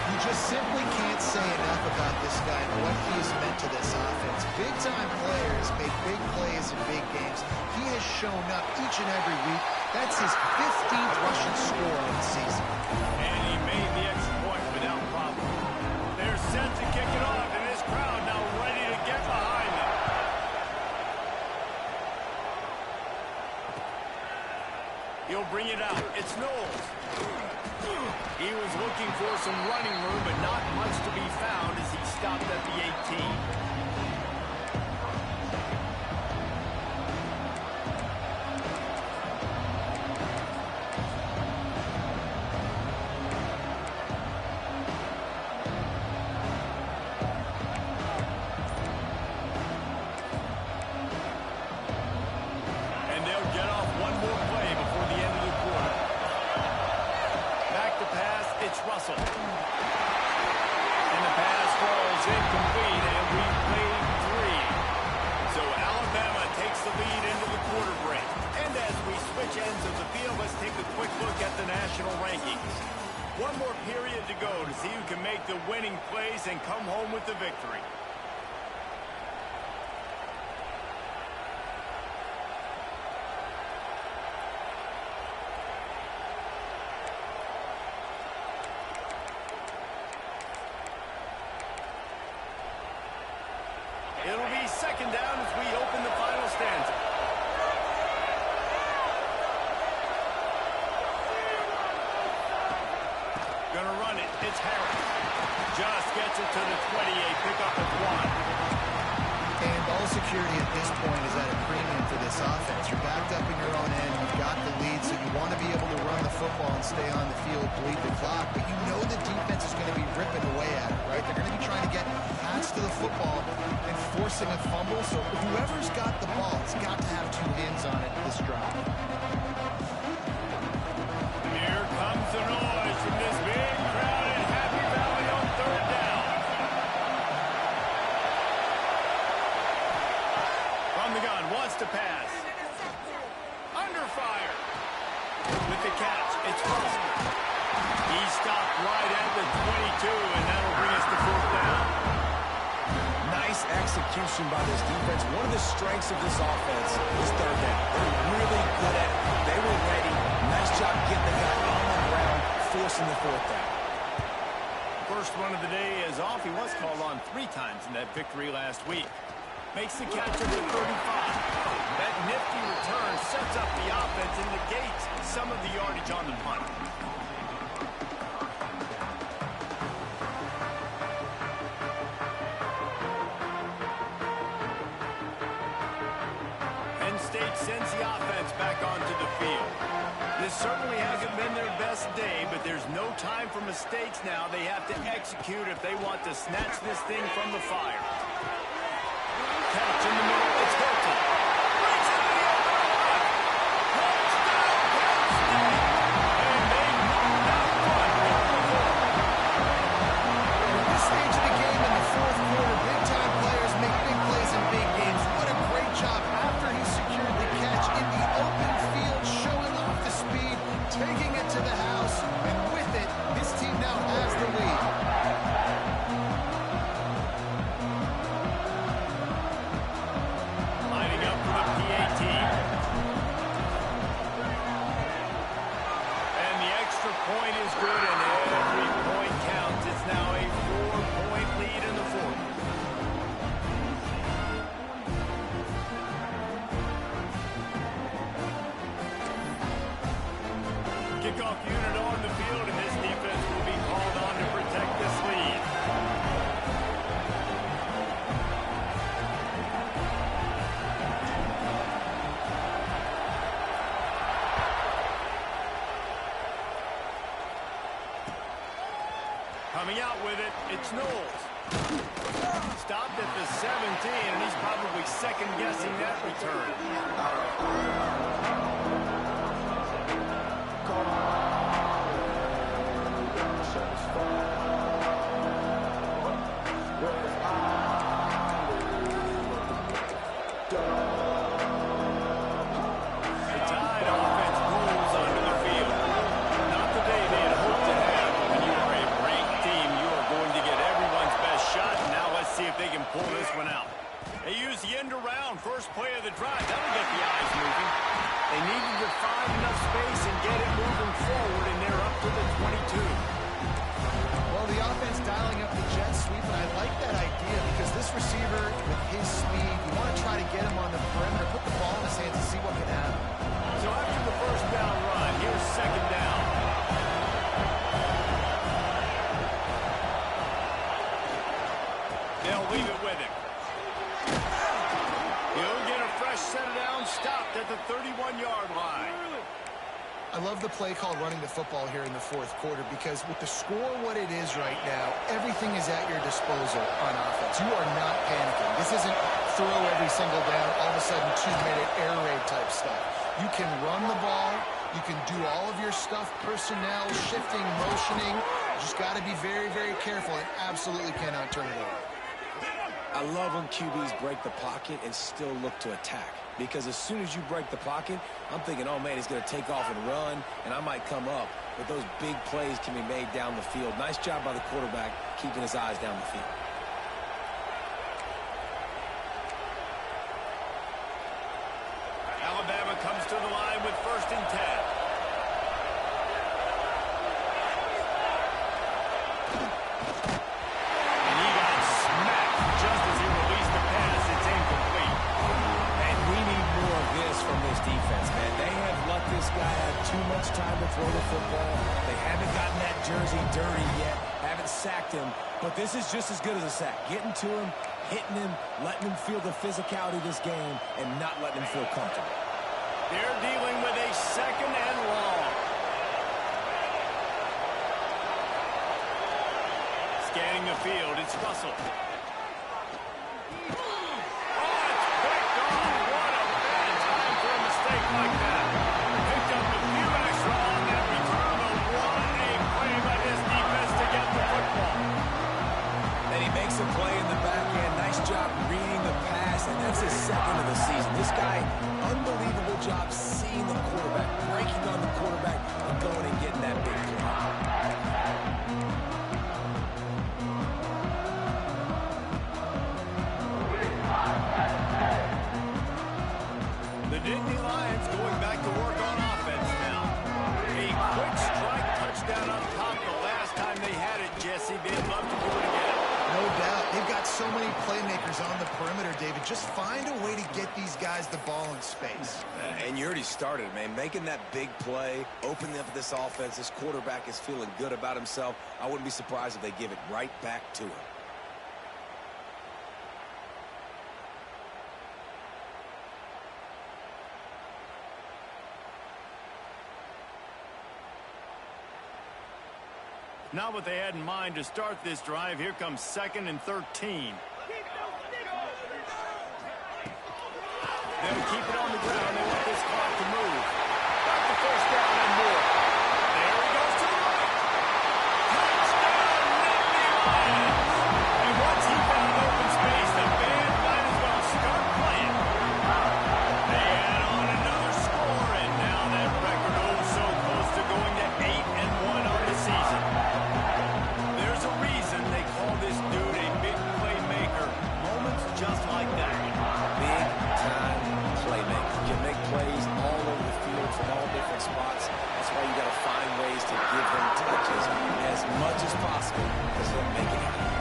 You just simply can't say enough about this guy and what he has meant to this offense. Big-time players make big plays in big games. He has shown up each and every week. That's his 15th rushing score of the season. And he made the extra point without problem. They're set to kick it off, and this crowd now ready to get behind them. He'll bring it out. It's Knowles. He was looking for some running room, but not much to be found as he stopped at the 18. One more period to go to see who can make the winning plays and come home with the victory. It'll be second down as we open the final stanza. Gonna run it. It's Harris. Just gets it to the 28. Pick up of 1. And ball security at this point is at a premium for this offense. You're backed up in your own end. You've got the lead, so you want to be able to run the football and stay on the field, bleed the clock. But you know the defense is going to be ripping away at it, right? They're going to be trying to get pass to the football and forcing a fumble. So whoever's got the ball has got to have 2 hands on it this drive. Here comes the noise from this big crowd in Happy Valley on third down. From the gun, wants to pass. Under fire. With the catch, it's Russell. He stopped right at the 22, and that'll bring us to fourth down. Nice execution by this defense. One of the strengths of this offense is third down. They're really good at it. They were ready. Nice job getting the guy on the ground, forcing the fourth down. First run of the day is off. He was called on 3 times in that victory last week. Makes the catch at the 35. That nifty return sets up the offense and negates some of the yardage on the punt. Penn State sends the offense back onto the field. This certainly hasn't been their best day, but there's no time for mistakes now. They have to execute if they want to snatch this thing from the fire. Catch in the middle, it's Hilton. Breaks into the open line. Touchdown, Penn State. And they moved that one with the ball. At this stage of the game in the fourth quarter, big-time players make big plays in big games. What a great job after he secured the catch in the open field, showing off the speed, taking it to the house, and with it, his team now has the lead. Lining up for the PAT. And the extra point is good, and every point counts. It's now a 4-point lead in the fourth. Kickoff unit on the field, and this defense will be called on to protect this lead. Coming out with it, it's Knowles. Stopped at the 17, and he's probably second-guessing that return. First play of the drive. That'll get the eyes moving. They needed to find enough space and get it moving forward, and they're up to the 22. Well, the offense dialing up the jet sweep, and I like that idea because this receiver, with his speed, you want to try to get him on the perimeter, put the ball in his hands and see what can happen. So after the first down run, here's second down. They'll leave it with him. He'll get a fresh set down, stopped at the 31-yard line. I love the play call running the football here in the fourth quarter because with the score what it is right now, everything is at your disposal on offense. You are not panicking. This isn't throw every single down, all of a sudden 2-minute air raid type stuff. You can run the ball. You can do all of your stuff, personnel, shifting, motioning. You just got to be very, very careful and absolutely cannot turn it over. I love when QBs break the pocket and still look to attack. Because as soon as you break the pocket, I'm thinking, oh, man, he's going to take off and run, and I might come up. But those big plays can be made down the field. Nice job by the quarterback keeping his eyes down the field. Alabama comes to the line with 1st and 10. Defense, man. They have let this guy have too much time to throw the football. They haven't gotten that jersey dirty yet, haven't sacked him, but this is just as good as a sack. Getting to him, hitting him, letting him feel the physicality of this game, and not letting him feel comfortable. They're dealing with a 2nd and long. Scanning the field, it's Russell. Like that. Picked up a few extra on that return, but what a play by this defense to get the football. And he makes a play in the back end. Nice job reading the pass, and that's his 2nd of the season. This guy, unbelievable job seeing the quarterback, breaking on the quarterback, and going and getting that big play. The Nittany Lions going back to work on offense now. A quick strike touchdown up top the last time they had it, Jesse. They'd love to do it again. No doubt. They've got so many playmakers on the perimeter, David. Just find a way to get these guys the ball in space. And you already started, man. Making that big play, opening up this offense. This quarterback is feeling good about himself. I wouldn't be surprised if they give it right back to him. Not what they had in mind to start this drive. Here comes 2nd and 13. They'll keep it on the ground. They want this clock to move. Got the first down and more. There he goes to the right. Touchdown, Nittany Lions. And once he found open space, the band might as well start playing. They add on another score, and now that record oh so close to going to 8-1 on the season. There's a reason they call this dude a big playmaker. Moments just like that. Big-time playmaker. Can make plays all over the field from all different spots. That's why you got to find ways to give him touches as much as possible because he'll make it happen.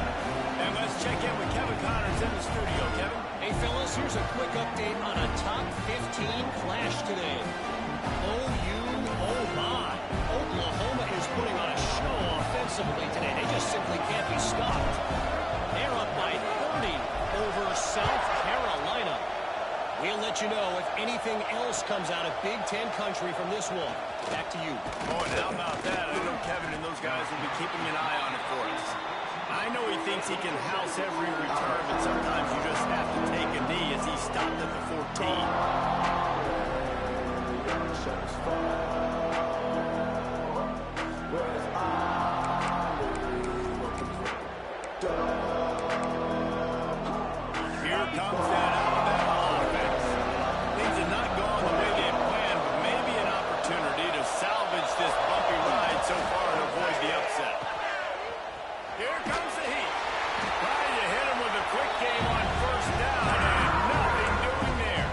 And let's check in with Kevin Connors in the studio. Kevin? Hey, fellas, here's a quick update on a top 15 flash today. Oh my. Oklahoma is putting on a show offensively today. They just simply can't be stopped. They're up by 30 over South Carolina. We'll let you know if anything else comes out of Big Ten country from this one. Back to you. Oh, and how about that? I know Kevin and those guys will be keeping an eye on it for us. I know he thinks he can house every return, but sometimes you just have to take a knee as he stopped at the 14. Here comes that Alabama offense. Things have not gone the way they planned, but maybe an opportunity to salvage this bumpy ride so far and avoid the upset. Here comes the heat. Trying to hit him with a quick game on first down, and nothing doing there.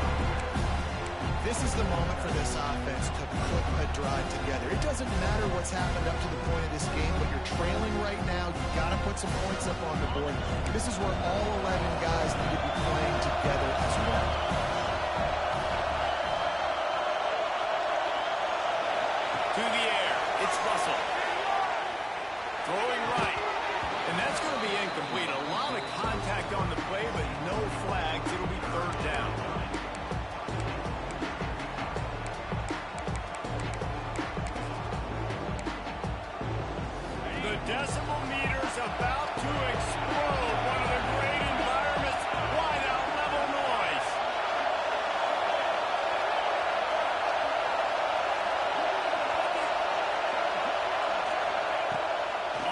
This is the moment for this offense to put a drive together. It doesn't matter what's happened up to the point of this game, but you're trailing right now. You've got to put some points up on the board. This is where all 11 guys need to be playing together as well. To the air, it's Russell. Throwing right. And that's going to be incomplete. A lot of contact on the play, but no flags. It'll be third down. The decimal meter's about to explode. One of the great environments. Wide out level noise.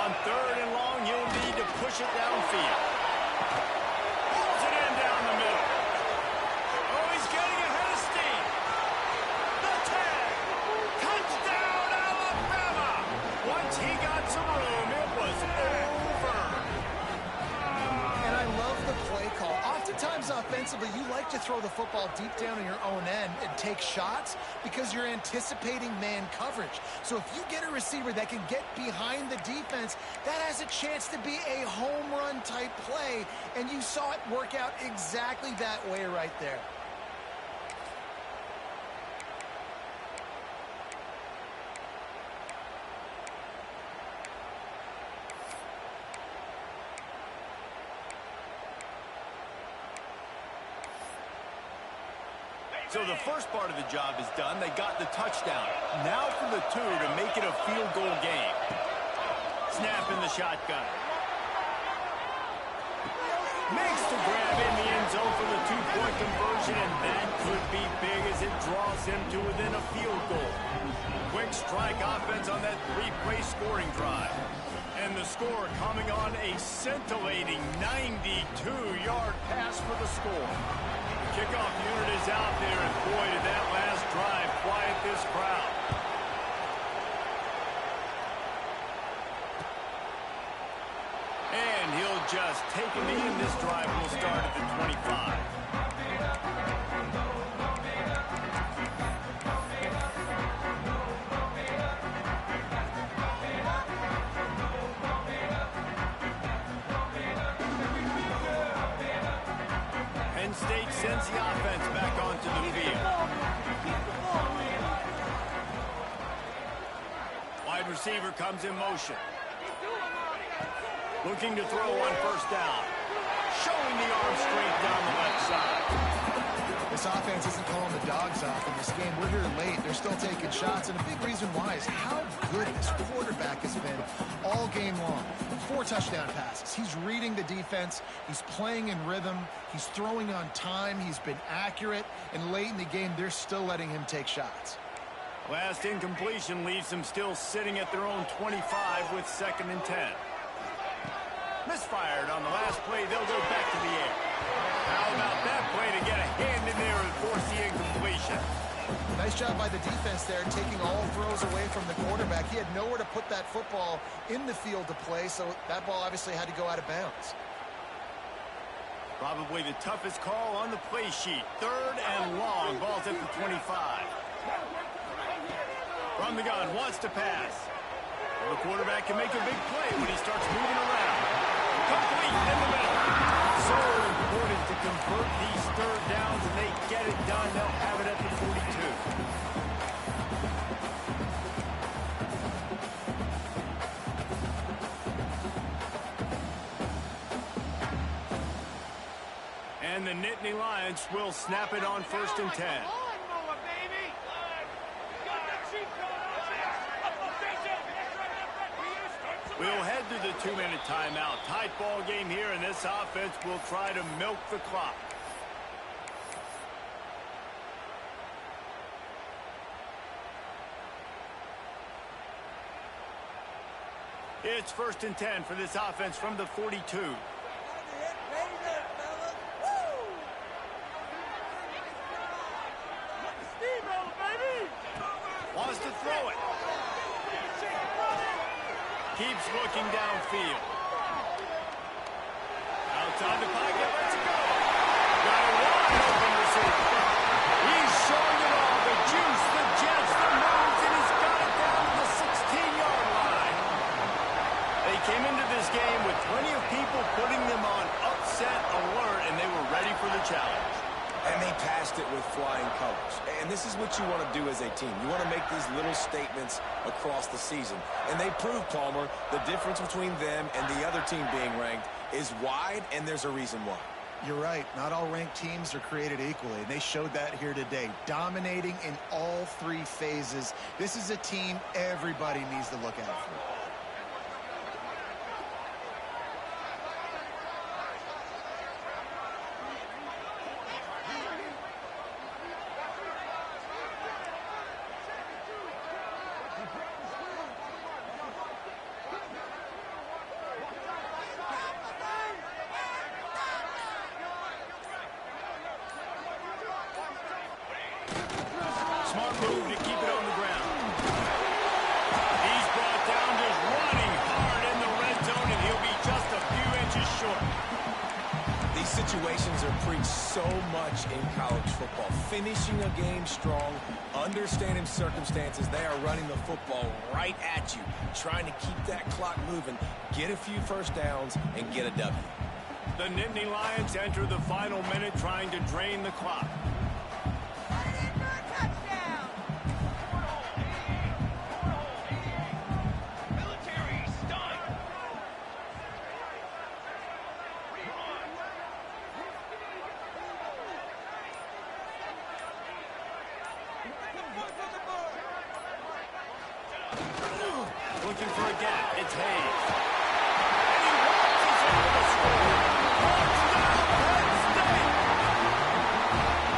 On third and long, you'll need to push it downfield. Pulls it in down the middle. Oh, he's getting ahead of steam. The 10. Touchdown, Alabama. Once he got some room, it was over. And I love the play call. Oftentimes offensively, you like to throw the football deep down in your own end and take shots because you're anticipating man coverage. So if you get a receiver that can get behind the defense, that has a chance to be a home run type play, and you saw it work out exactly that way right there. So the first part of the job is done. They got the touchdown. Now for the 2 to make it a field goal game. Snap in the shotgun. Makes the grab in the end zone for the 2-point conversion, and that could be big as it draws him to within a field goal. Quick strike offense on that 3-play scoring drive. And the score coming on a scintillating 92-yard pass for the score. Kickoff unit is out there, and boy, did that last drive quiet this crowd. And he'll just take a knee, and this drive will start at the 25. Penn State sends the offense back onto the field. Wide receiver comes in motion. Looking to throw on first down. Showing the arm strength down the left side. This offense isn't calling the dogs off in this game. We're here late. They're still taking shots, and a big reason why is how good this quarterback has been all game long. 4 touchdown passes. He's reading the defense. He's playing in rhythm. He's throwing on time. He's been accurate. And late in the game, they're still letting him take shots. Last incompletion leaves them still sitting at their own 25 with 2nd and 10. Misfired on the last play. They'll go back to the air. How about that play to get a hand in there and force the incompletion? Nice job by the defense there, taking all throws away from the quarterback. He had nowhere to put that football in the field to play, so that ball obviously had to go out of bounds. Probably the toughest call on the play sheet. 3rd and long. Ball's at the 25. From the gun, wants to pass. The quarterback can make a big play when he starts moving around. Complete in the middle. So important to convert these 3rd downs, and they get it done. They'll have it at the 42. And the Nittany Lions will snap it on 1st and 10. We'll head to the 2-minute timeout. Tight ball game here, and this offense will try to milk the clock. It's 1st and 10 for this offense from the 42. Wants to throw it. Keeps looking downfield. Outside the pocket, let's go. Got a wide open receiver. He's showing it all. The juice, the jets, the moves, and he's got it down to the 16-yard line. They came into this game with plenty of people putting them on upset alert, and they were ready for the challenge. And they passed it with flying colors. And this is what you want to do as a team. You want to make these little statements across the season. And they proved, Palmer, the difference between them and the other team being ranked is wide, and there's a reason why. You're right. Not all ranked teams are created equally, and they showed that here today. Dominating in all three phases. This is a team everybody needs to look out for. Smart move to keep it on the ground. He's brought down just running hard in the red zone, and he'll be just a few inches short. These situations are preached so much in college football. Finishing a game strong, understanding circumstances. They are running the football right at you, trying to keep that clock moving, get a few first downs, and get a W. The Nittany Lions enter the final minute trying to drain the clock. Looking for a gap. It's Hayes. And he launches into the score. Touchdown, Penn State!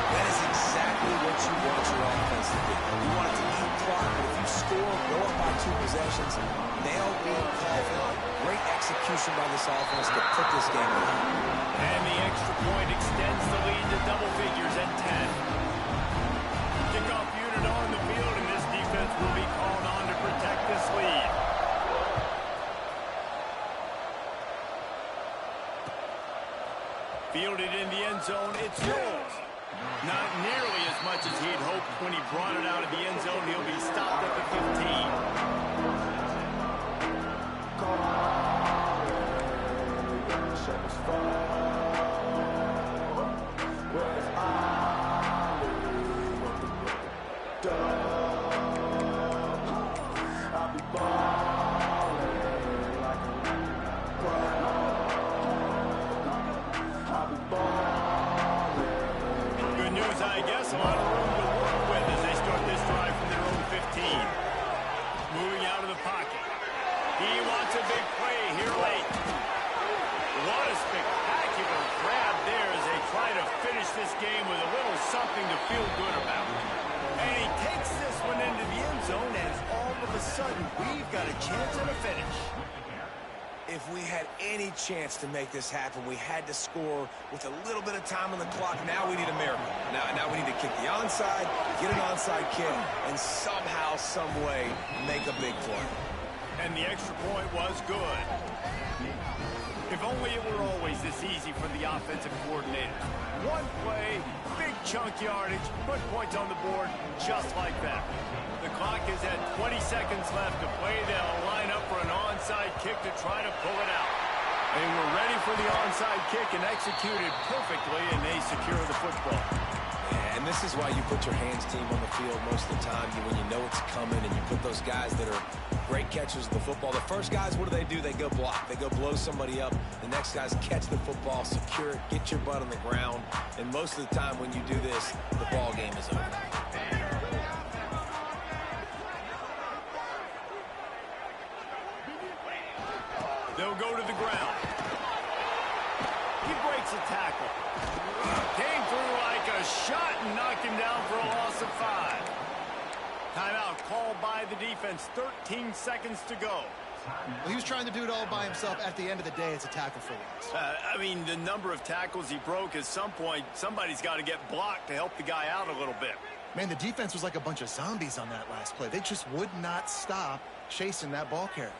That is exactly what you want your offense to do. You want it to eat clock, but if you score, go up by 2 possessions, nail being called. Great execution by this offense to put this game away. And the extra point extends the lead to double figures at 10. Kickoff unit on the field, and this defense will be called on to protect this lead. Fielded in the end zone, it's Knowles. Not nearly as much as he'd hoped when he brought it out of the end zone. He'll be stopped at the 15. Good news, I guess. A lot of room to work with as they start this drive from their own 15. Moving out of the pocket. He wants a big play here late. What a spectacular grab there as they try to finish this game with a little something to feel good about. And he takes this one into the end zone, and all of a sudden, we've got a chance at a finish. If we had any chance to make this happen, we had to score with a little bit of time on the clock. Now we need a miracle. Now we need to kick the onside, get an onside kick, and somehow, some way, make a big play. And the extra point was good. If only it were always this easy for the offensive coordinator. One play, big chunk yardage, put points on the board just like that. The clock is at 20 seconds left to play. They'll line up for an onside kick to try to pull it out. They were ready for the onside kick and executed perfectly, and they secure the football. And this is why you put your hands team on the field most of the time when you know it's coming, and you put those guys that are great catchers of the football. The first guys, what do? They go block. They go blow somebody up. The next guys catch the football, secure it, get your butt on the ground. And most of the time when you do this, the ball game is over. They'll go to the ground. He breaks a tackle. Came through like a shot and knocked him down for a loss of 5. Timeout called by the defense. 13 seconds to go. Well, he was trying to do it all by himself. At the end of the day, it's a tackle for loss. I mean, the number of tackles he broke, at some point, somebody's got to get blocked to help the guy out a little bit. Man, the defense was like a bunch of zombies on that last play. They just would not stop chasing that ball carrier.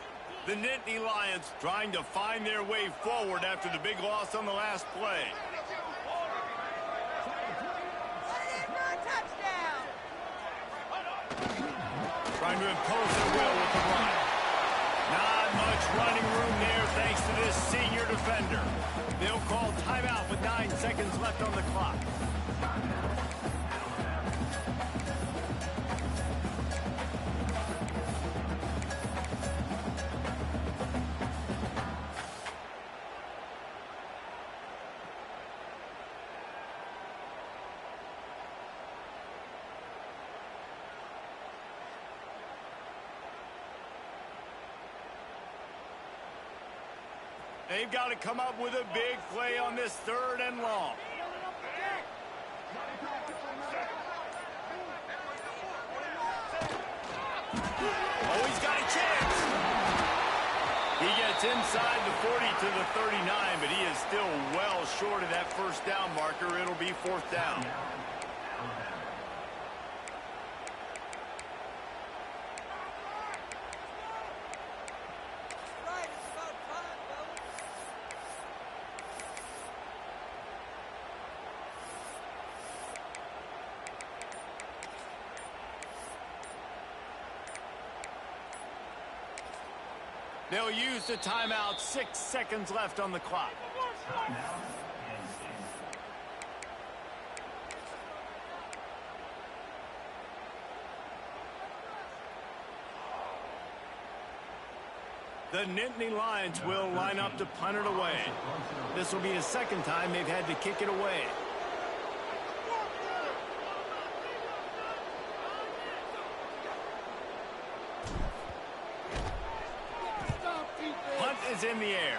The Nittany Lions trying to find their way forward after the big loss on the last play. Trying to impose their will with the run. Not much running room there thanks to this senior defender. They'll call timeout with 9 seconds left on the clock. They've got to come up with a big play on this 3rd and long. Oh, he's got a chance. He gets inside the 40 to the 39, but he is still well short of that first down marker. It'll be 4th down. They'll use the timeout. 6 seconds left on the clock. The Nittany Lions will line up to punt it away. This will be the 2nd time they've had to kick it away. Punt is in the air.